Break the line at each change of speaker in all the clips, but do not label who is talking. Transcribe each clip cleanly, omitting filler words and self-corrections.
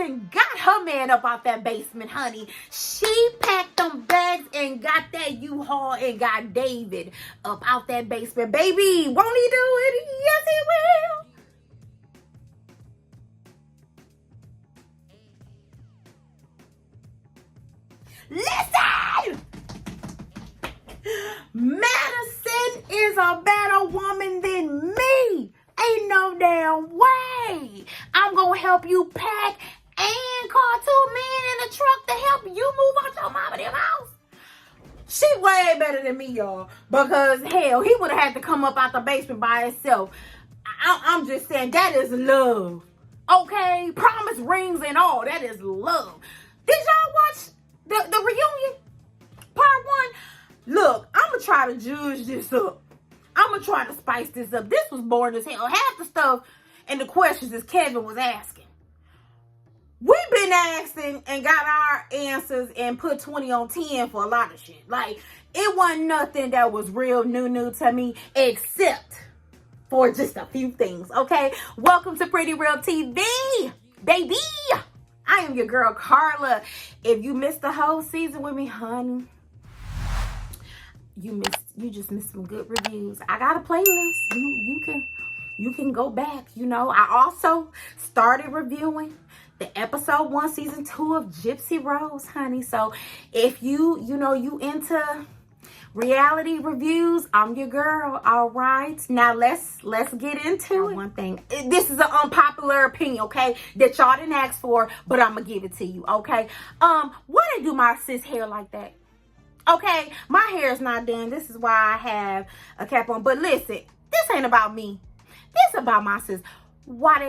Madison got her man up out that basement, honey. She packed them bags and got that U-Haul and got David up out that basement. Baby, won't he do it? Yes, he will. Listen! Madison is a better woman than me. Ain't no damn way I'm gonna help you pack and call 2 men in the truck to help you move out your mama damn house. She way better than me, y'all. Because hell, he would have had to come up out the basement by himself. I'm just saying, that is love. Okay? Promise rings and all. That is love. Did y'all watch the reunion? Part 1? Look, I'm gonna try to judge this up. I'm going to try to spice this up. This was boring as hell. Half the stuff and the questions that Kevin was asking. We've been asking and got our answers and put 20 on 10 for a lot of shit. Like, it wasn't nothing that was real new to me except for just a few things, okay? Welcome to Pretty Real TV, baby. I am your girl, Carla. If you missed the whole season with me, honey, you just missed some good reviews. I got a playlist. You can go back. You know, I also started reviewing the episode 1, season 2 of Gypsy Rose, honey. So if you into reality reviews, I'm your girl. All right. Now let's get into it. One thing. This is an unpopular opinion, okay? That y'all didn't ask for, but I'm gonna give it to you, okay? Why they do my sis hair like that? Okay, my hair is not done. This is why I have a cap on. But listen, this ain't about me. This about my sis. Why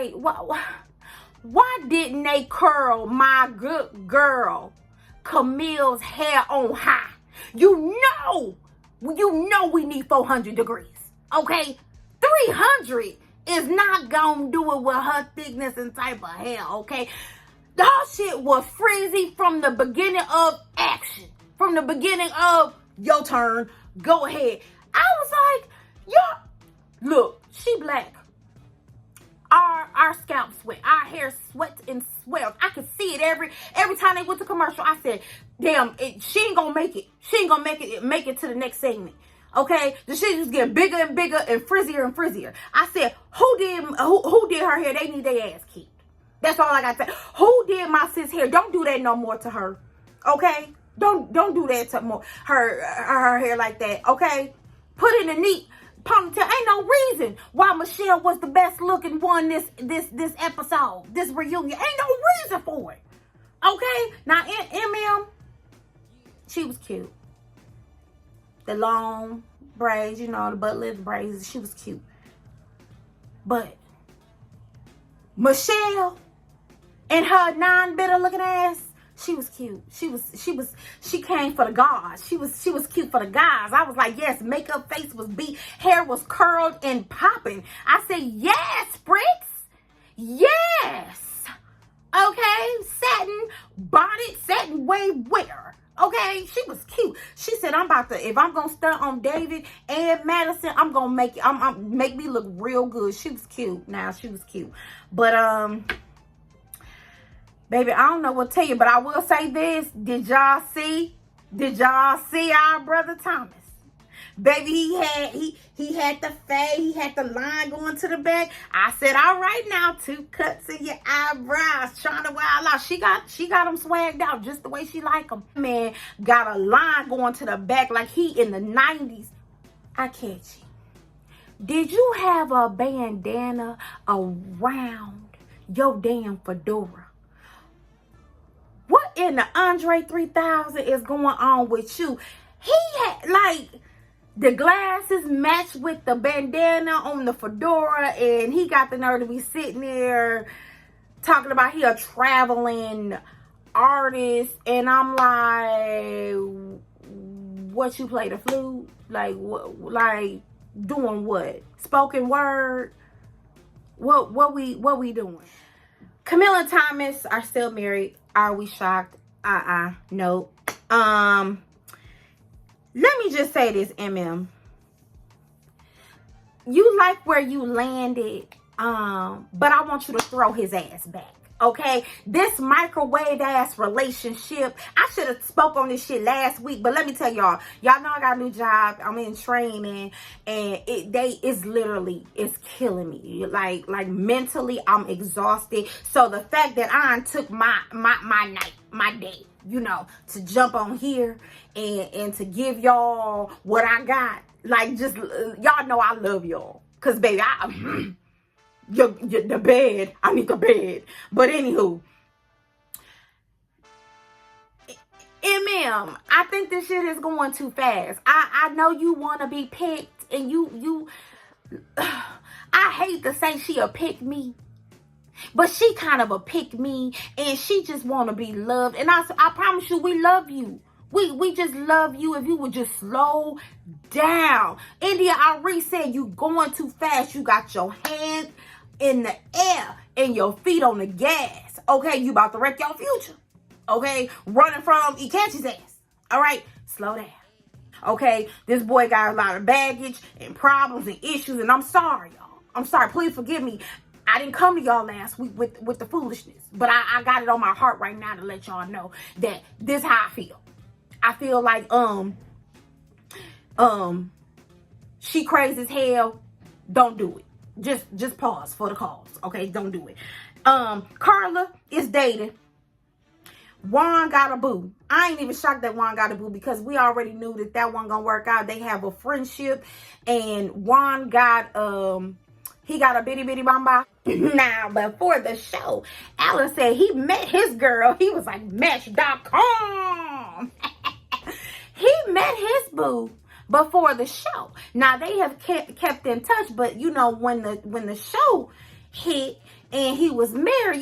didn't they curl my good girl Camille's hair on high? You know we need 400 degrees. Okay, 300 is not gonna do it with her thickness and type of hair. Okay, the whole shit was frizzy from the beginning of action. From the beginning of your turn, go ahead. I was like, yo, look, she black. Our scalp sweat, our hair sweats and swells. I could see it every time they went to commercial. I said, damn, she ain't gonna make it. She ain't gonna make it to the next segment. Okay, the shit just getting bigger and bigger and frizzier and frizzier. I said, who did her hair? They need their ass kicked. That's all I got to say. Who did my sis hair? Don't do that no more to her. Okay. Don't do that to more her hair like that, okay? Put in a neat ponytail. Ain't no reason why Michelle was the best looking one this episode, this reunion. Ain't no reason for it, okay? Now MM, she was cute. The long braids, the butt lift braids, she was cute. But Michelle and her non-bitter looking ass, she was cute. She came for the guys. She was cute for the guys. I was like, yes, makeup, face was beat, hair was curled and popping. I said, yes, Bricks. Yes. Okay. Satin bonnet, satin wave wear. Okay. She was cute. She said, if I'm gonna stunt on David and Madison, I'm gonna make me look real good. She was cute. Now she was cute. But baby, I don't know what to tell you, but I will say this. Did y'all see our brother Thomas? Baby, he had the fade, he had the line going to the back. I said, all right now, 2 cuts in your eyebrows, trying to wild out. She got them swagged out just the way she like them. Man, got a line going to the back like he in the 90s. I catch you. Did you have a bandana around your damn fedora? What in the Andre 3000 is going on with you? He had, like, the glasses matched with the bandana on the fedora, and he got the nerve to be sitting there talking about he a traveling artist, and I'm like, what, you play the flute? Like, what, like, doing what? Spoken word? What we doing? Camille and Thomas are still married. Are we shocked? No. Let me just say this, MM. You like where you landed, but I want you to throw his ass back. Okay, this microwave ass relationship. I should have spoke on this shit last week, but let me tell y'all. Y'all know I got a new job. I'm in training, and it's killing me. Like mentally, I'm exhausted. So the fact that I took my night, my day, to jump on here and to give y'all what I got. Like, just y'all know I love y'all, cause baby, the bed. I need the bed. But anywho, I think this shit is going too fast. I know you want to be picked, and you I hate to say she a pick me, but she kind of a pick me, and she just want to be loved. And I promise you, we love you. We just love you if you would just slow down. India Ari said you going too fast. You got your hands in the air and your feet on the gas. Okay, you about to wreck your future. Okay, running from Ikachi's ass. All right, slow down. Okay, this boy got a lot of baggage and problems and issues, and I'm sorry, y'all. I'm sorry. Please forgive me. I didn't come to y'all last week with the foolishness, but I got it on my heart right now to let y'all know that this is how I feel. I feel like she crazy as hell. Don't do it. Just pause for the cause. Okay, don't do it. Carla is dating. Juan got a boo. I ain't even shocked that Juan got a boo, because we already knew that wasn't gonna work out. They have a friendship, and Juan got he got a bitty bamba. Now, before the show, Alan said he met his girl. He was like Match.com. He met his boo before the show. Now they have kept in touch, but when the show hit and he was married,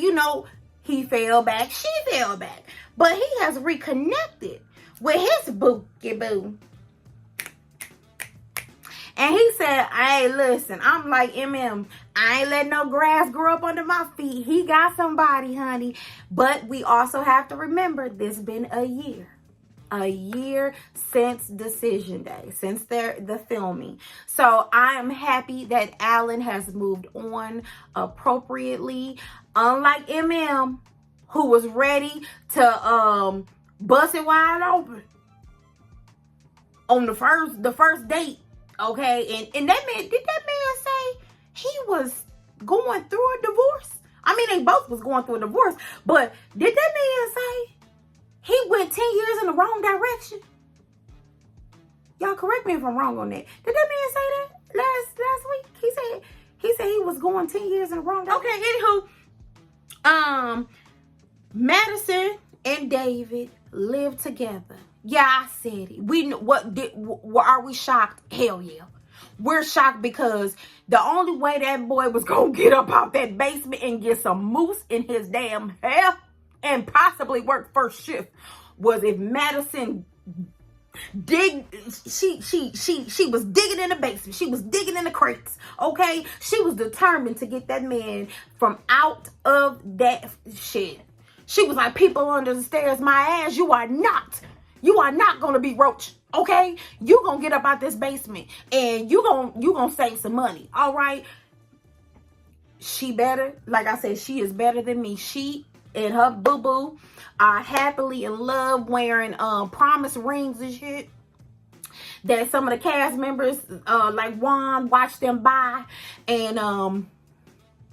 he fell back, she fell back. But he has reconnected with his bookie boo. And he said, hey, listen, I'm like, I ain't letting no grass grow up under my feet. He got somebody, honey. But we also have to remember, this been a year since decision day, since the filming. So I am happy that Alan has moved on appropriately, unlike who was ready to bust it wide open on the first date. Okay, and that man, did that man say he was going through a divorce? I mean, they both was going through a divorce, but did that man say he went 10 years in the wrong direction? Y'all correct me if I'm wrong on that. Did that man say that last week? He said he was going 10 years in the wrong direction. Okay, anywho, Madison and David live together. Yeah, I said it. What are we shocked? Hell yeah. We're shocked, because the only way that boy was gonna get up out that basement and get some mousse in his damn hair and possibly work first shift was if Madison she was digging in the basement. She was digging in the crates. Okay? She was determined to get that man from out of that shit. She was like, people under the stairs, my ass, you are not gonna be roached. Okay? You gonna get up out this basement and you gonna save some money. All right? She better, like I said, she is better than me. She and her boo-boo are happily in love, wearing promise rings and shit that some of the cast members like Juan watched them buy, and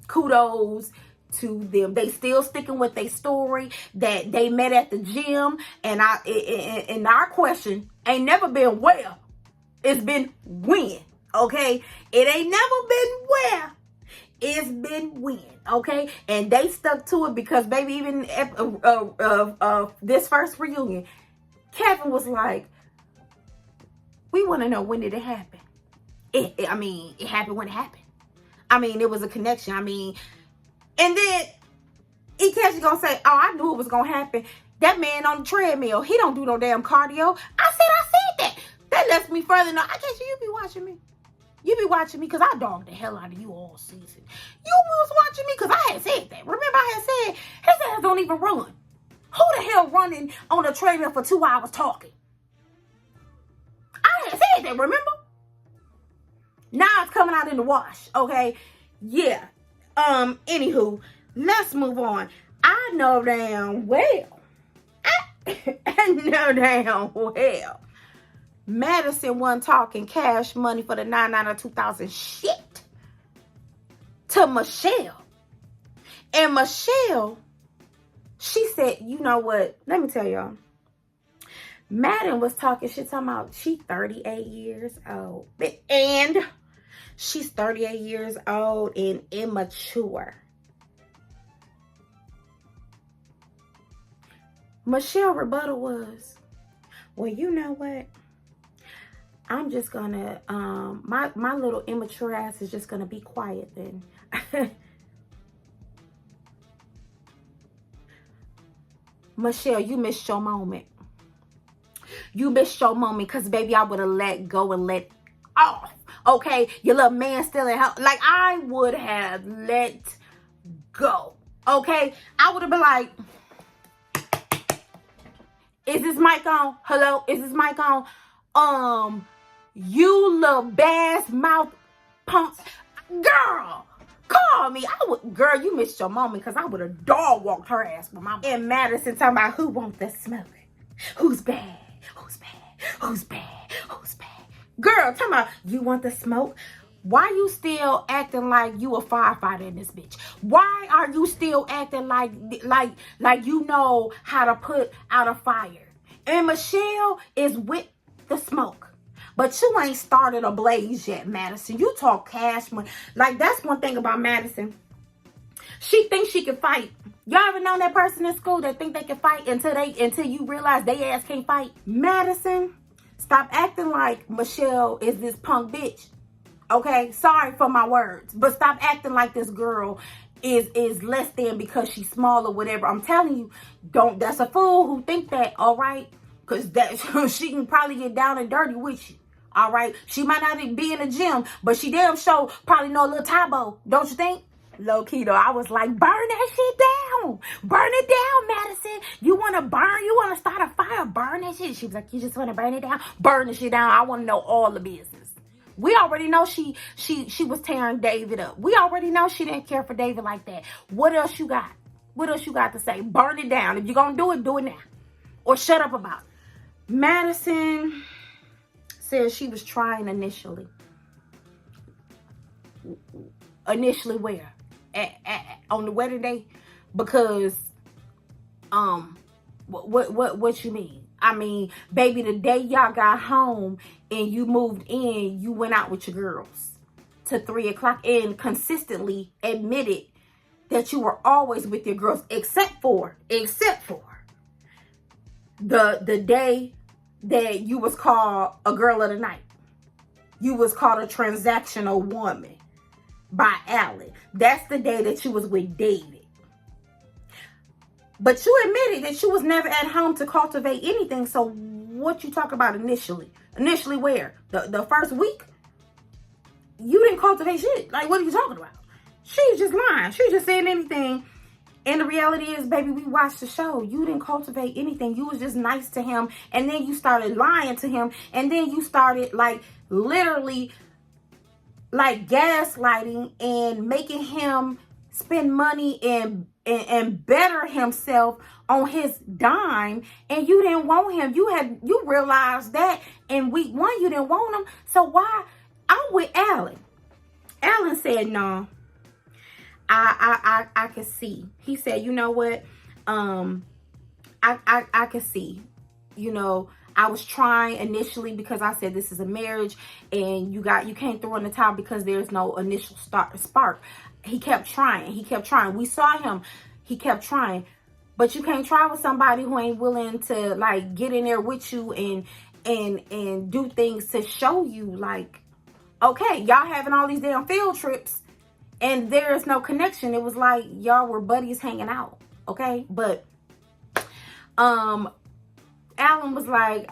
kudos to them. They still sticking with their story that they met at the gym, and our question ain't never been where, it's been when. Okay, it ain't never been where, it's been when. Okay, and they stuck to it, because baby, even this first reunion, Kevin was like, we want to know, when did it happen? It happened when it happened. I mean, it was a connection. I mean, and then Ikechi gonna say, oh, I knew it was gonna happen. That man on the treadmill, he don't do no damn cardio. I said that. That lets me further know. Ikechi, you be watching me. You be watching me, because I dogged the hell out of you all season. You was watching me because I had said that. Remember, I had said, his ass don't even run. Who the hell running on a treadmill for 2 hours talking? I had said that, remember? Now it's coming out in the wash, okay? Yeah. Anywho, let's move on. I know damn well. I know damn well. Madison wasn't talking cash money for the 99 or 2000 shit to Michelle. And Michelle, she said, you know what? Let me tell y'all. Madden was talking shit, talking about she 38 years old. And she's 38 years old and immature. Michelle rebuttal was, well, you know what? I'm just gonna, my little immature ass is just gonna be quiet then. Michelle, you missed your moment. You missed your moment because, baby, I would have let go and let off. Okay? Your little man still in hell. Like, I would have let go. Okay? I would have been like, is this mic on? Hello? Is this mic on? You little bass mouth punk. Girl, call me. Girl, you missed your moment because I would have dog walked her ass with my and Madison talking about who wants the smoke. Who's bad? Who's bad? Who's bad? Who's bad? Girl, talking about you want the smoke. Why you still acting like you a firefighter in this bitch? Why are you still acting like you know how to put out a fire? And Michelle is with the smoke. But you ain't started a blaze yet, Madison. You talk cash money. Like, that's one thing about Madison. She thinks she can fight. Y'all ever known that person in school that think they can fight until you realize they ass can't fight? Madison, stop acting like Michelle is this punk bitch. Okay? Sorry for my words. But stop acting like this girl is less than because she's small or whatever. I'm telling you, that's a fool who think that, all right? Because that she can probably get down and dirty with you. All right? She might not be in the gym, but she damn sure probably know a little Tybo. Don't you think? Low key though, I was like, burn that shit down. Burn it down, Madison. You want to burn? You want to start a fire? Burn that shit. She was like, you just want to burn it down? Burn the shit down. I want to know all the business. We already know she was tearing David up. We already know she didn't care for David like that. What else you got? What else you got to say? Burn it down. If you're going to do it now. Or shut up about it. Madison said she was trying initially. Initially where? On the wedding day? Because what you mean? I mean, baby, the day y'all got home and you moved in, you went out with your girls to 3 o'clock and consistently admitted that you were always with your girls, except for the day that you was called a girl of the night. You was called a transactional woman by Alan. That's the day that you was with David. But you admitted that you was never at home to cultivate anything. So what you talk about initially? Initially where? The first week? You didn't cultivate shit. Like, what are you talking about? She's just lying. She's just saying anything. And the reality is, baby, we watched the show. You didn't cultivate anything. You was just nice to him. And then you started lying to him. And then you started, like, literally, like, gaslighting and making him spend money and better himself on his dime. And you didn't want him. You realized that in week 1 you didn't want him. So why? I'm with Alan. Alan said, no. I could see. He said, you know what? I could see. You know, I was trying initially because I said this is a marriage and you can't throw in the towel because there's no initial spark. He kept trying. We saw him. He kept trying. But you can't try with somebody who ain't willing to, like, get in there with you and do things to show you, like, okay, y'all having all these damn field trips and there is no connection. It was like y'all were buddies hanging out, okay? But Alan was like,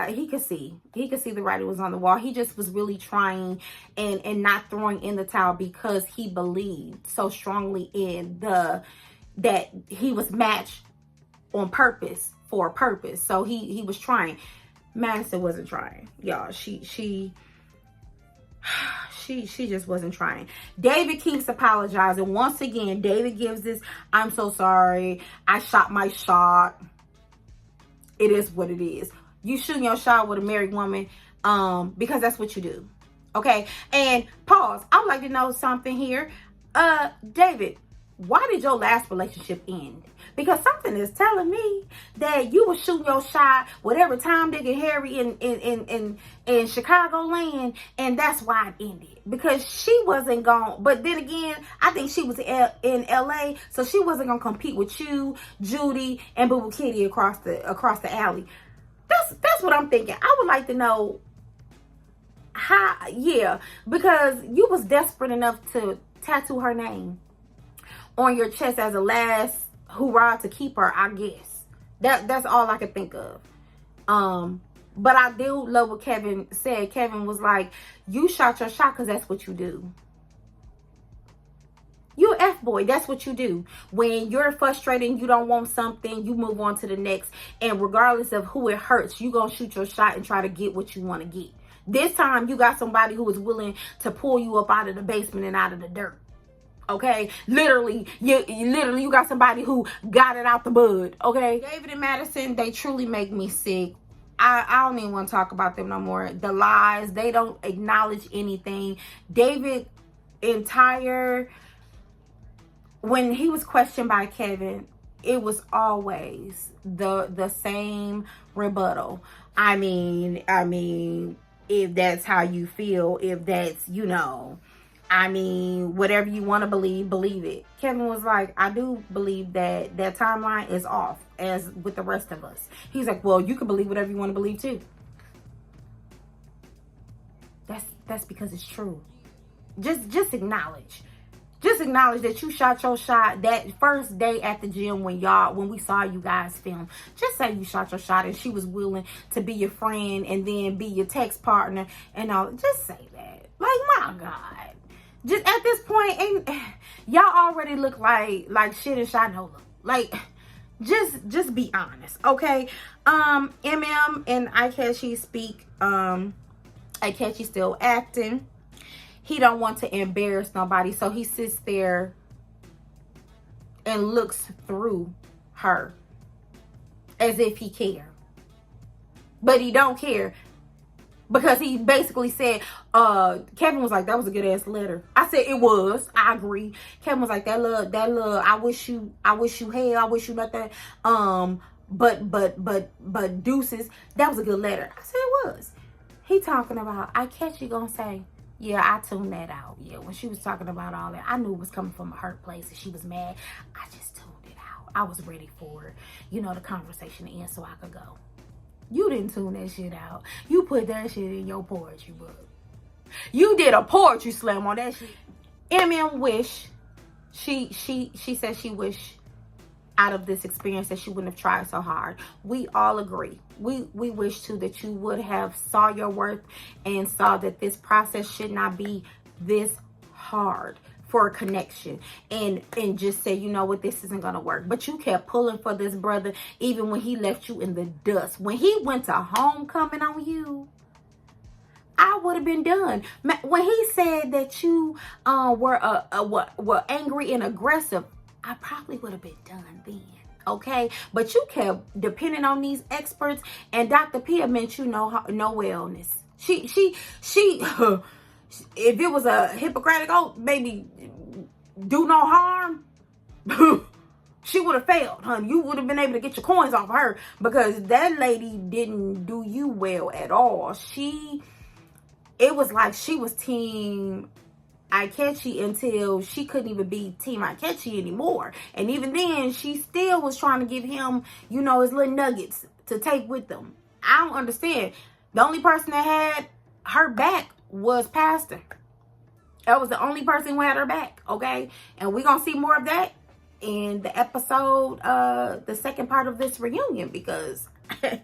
he could see the writing was on the wall. He just was really trying and not throwing in the towel because he believed so strongly in that he was matched on purpose for a purpose. So he was trying. Madison wasn't trying, y'all. She She just wasn't trying. David keeps apologizing. Once again, David gives this, I'm so sorry. I shot my shot. It is what it is. You shooting your shot with a married woman because that's what you do. Okay? And pause. I would like to know something here. David, why did your last relationship end? Because something is telling me that you were shooting your shot with every Tom, Dick, and Harry in Chicagoland, and that's why it ended. Because she wasn't gone. But then again, I think she was in LA, so she wasn't gonna compete with you, Judy, and Boo Boo Kitty across the alley. That's what I'm thinking. I would like to know how. Yeah, because you was desperate enough to tattoo her name on your chest as a last hoorah to keep her, I guess. That's all I could think of. But I do love what Kevin said. Kevin was like, you shot your shot because that's what you do. You F-boy, that's what you do. When you're frustrated and you don't want something, you move on to the next. And regardless of who it hurts, you gonna shoot your shot and try to get what you want to get. This time, you got somebody who is willing to pull you up out of the basement and out of the dirt. Okay, literally, you got somebody who got it out the bud. Okay, David and Madison, they truly make me sick. I don't even want to talk about them no more. The lies, they don't acknowledge anything. David, when he was questioned by Kevin, it was always the same rebuttal. I mean, if that's how you feel, if that's, whatever you want to believe it. Kevin was like, I do believe that timeline is off, as with the rest of us. He's like, well, you can believe whatever you want to believe too. That's because it's true. Just acknowledge. Just acknowledge that you shot your shot that first day at the gym when we saw you guys film. Just say you shot your shot and she was willing to be your friend and then be your text partner and all. Just say that. Like, my God. Just at this point, and y'all already look like shit and Shinola. Like, just be honest, okay? MM and Ikechi speak. Ikechi still acting. He don't want to embarrass nobody, so he sits there and looks through her as if he care. But he don't care. Because he basically said, Kevin was like, that was a good ass letter. I said it was. I agree. Kevin was like, that little, I wish you hell, I wish you nothing. But deuces, that was a good letter. I said it was. He talking about, I catch you gonna say, yeah, I tuned that out. Yeah, when she was talking about all that, I knew it was coming from a hurt place and she was mad. I just tuned it out. I was ready for, the conversation to end so I could go. You didn't tune that shit out. You put that shit in your poetry book. You did a poetry slam on that shit. MM wish, she said she wish out of this experience that she wouldn't have tried so hard. We all agree. We wish too that you would have saw your worth and saw that this process should not be this hard for a connection and just say, you know what, this isn't gonna work. But you kept pulling for this brother even when he left you in the dust. When he went to homecoming on you, I would have been done. When he said that you were angry and aggressive, I probably would have been done then. Okay, but you kept depending on these experts, and Dr. Pia meant no wellness. She if it was a Hippocratic oath, baby, do no harm, she would have failed, honey. You would have been able to get your coins off of her because that lady didn't do you well at all. It was like she was team Ikechi until she couldn't even be team Ikechi anymore. And even then, she still was trying to give him, his little nuggets to take with them. I don't understand. The only person that had her back was Pastor. That was the only person who had her back, okay? And we're gonna see more of that in the episode, the second part of this reunion, because I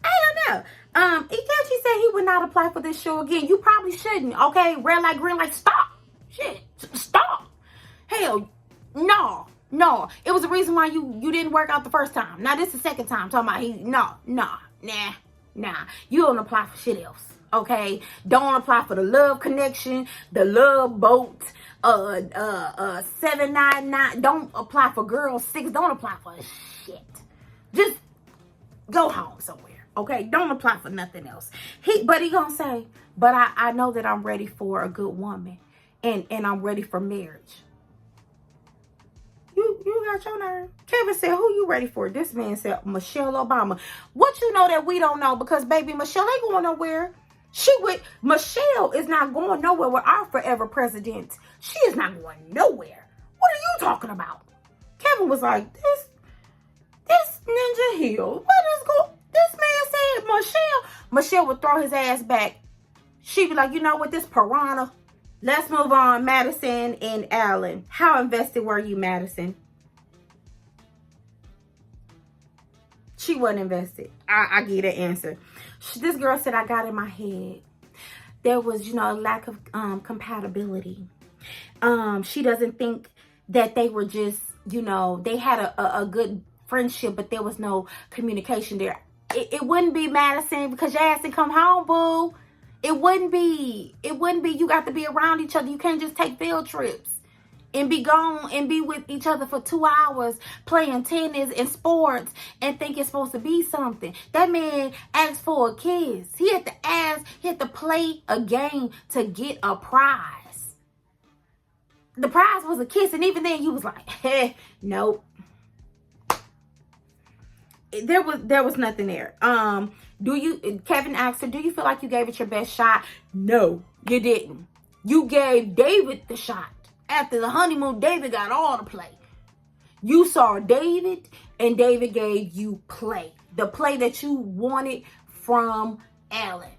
don't know. Ikechi said he would not apply for this show again. You probably shouldn't, okay? Red light, green light, stop. Shit, stop. Hell, no. It was the reason why you didn't work out the first time. Now this is the second time talking about nah. You don't apply for shit else. Okay, don't apply for the love connection, the love boat, 799. Don't apply for girl 6. Don't apply for shit. Just go home somewhere. Okay, don't apply for nothing else. But he gonna say, but I know that I'm ready for a good woman, and I'm ready for marriage. You got your nerve. Kevin said, who you ready for? This man said, Michelle Obama. What you know that we don't know? Because baby, Michelle ain't going nowhere. Michelle is not going nowhere with our forever president. She is not going nowhere. What are you talking about? Kevin was like, this Ninja Hill. This man said Michelle would throw his ass back. She'd be like, you know what, this piranha. Let's move on. Madison and Allen. How invested were you, Madison? She wasn't invested. I get an answer. This girl said, I got in my head. There was, a lack of compatibility. She doesn't think that they were just, they had a good friendship, but there was no communication there. It wouldn't be, Madison, because your ass didn't come home, boo. It wouldn't be. You got to be around each other. You can't just take field trips and be gone and be with each other for 2 hours playing tennis and sports and think it's supposed to be something. That man asked for a kiss. He had to play a game to get a prize. The prize was a kiss, and even then you was like, hey, nope. There was nothing there. Kevin asked her, do you feel like you gave it your best shot? No, you didn't. You gave David the shot. After the honeymoon, David got all the play. You saw David, and David gave you play. The play that you wanted from Allen.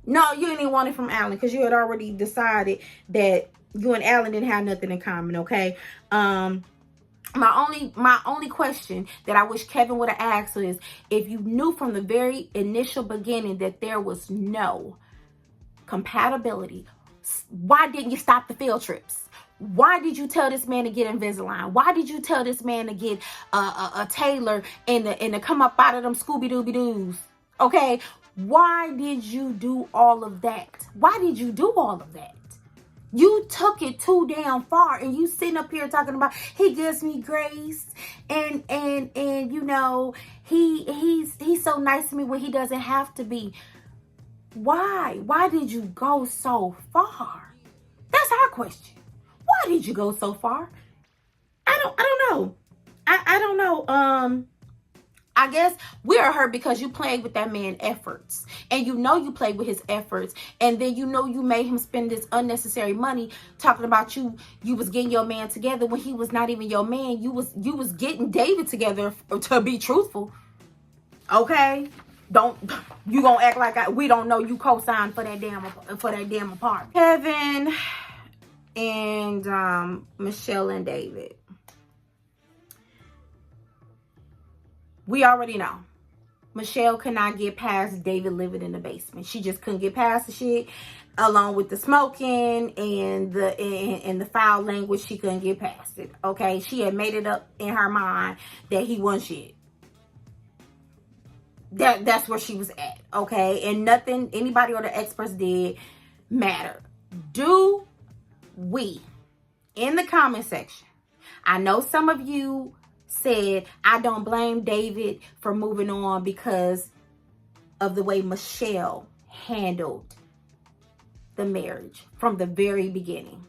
No, you didn't want it from Allen because you had already decided that you and Allen didn't have nothing in common, okay? My only question that I wish Kevin would have asked is, if you knew from the very initial beginning that there was no compatibility, why didn't you stop the field trips? Why did you tell this man to get Invisalign? Why did you tell this man to get a tailor and to come up out of them Scooby-Dooby-Doos? Okay? Why did you do all of that? Why did you do all of that? You took it too damn far, and you sitting up here talking about he gives me grace and he's so nice to me when he doesn't have to be. Why? Why did you go so far? That's our question. Why did you go so far? I don't know. I don't know. I guess we're hurt because you played with that man's efforts, and you played with his efforts, and then you made him spend this unnecessary money talking about you was getting your man together when he was not even your man. You was getting David together, to be truthful. Okay, you gonna act like we don't know you co-signed for that damn apartment. Kevin and Michelle and David. We already know. Michelle could not get past David living in the basement. She just couldn't get past the shit, along with the smoking and the foul language. She couldn't get past it. Okay, she had made it up in her mind that he wasn't shit. That's where she was at. Okay, and nothing anybody or the experts did matter. Do we, in the comment section, I know some of you said, I don't blame David for moving on because of the way Michelle handled the marriage from the very beginning.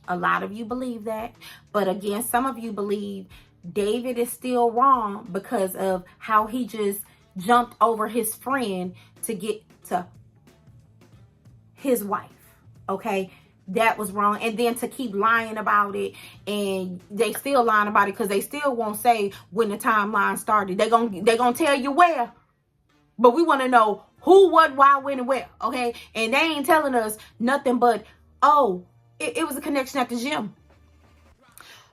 A lot of you believe that. But again, some of you believe David is still wrong because of how he just jumped over his friend to get to his wife. Okay? That was wrong. And then to keep lying about it, and they still lying about it because they still won't say when the timeline started. They gonna tell you where, but we want to know who, what, why, when, and where. Okay, and they ain't telling us nothing but, oh, it was a connection at the gym.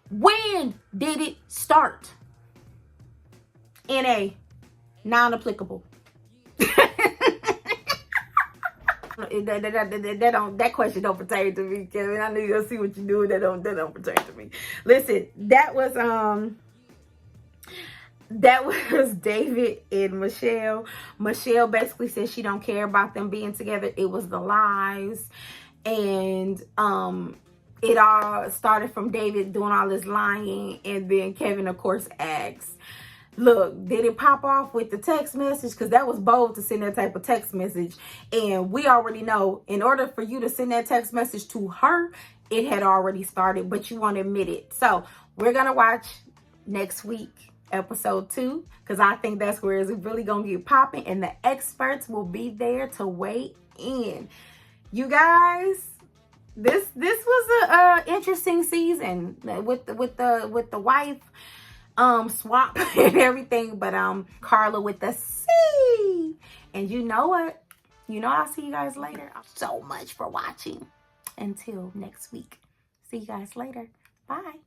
When did it start? NA, non-applicable. That question don't pertain to me, Kevin. I know you're gonna see what you do. That don't pertain to me. Listen, that was that was David and Michelle. Michelle basically said she don't care about them being together. It was the lies. And it all started from David doing all this lying. And then Kevin, of course, asks, look, did it pop off with the text message? Because that was bold to send that type of text message. And we already know, in order for you to send that text message to her, it had already started, but you won't admit it. So we're going to watch next week, episode 2, because I think that's where it's really going to get popping, and the experts will be there to weigh in. You guys, this was a interesting season with the wife swap and everything, but Carla with the C. And you know what? I'll see you guys later. So much for watching. Until next week. See you guys later. Bye.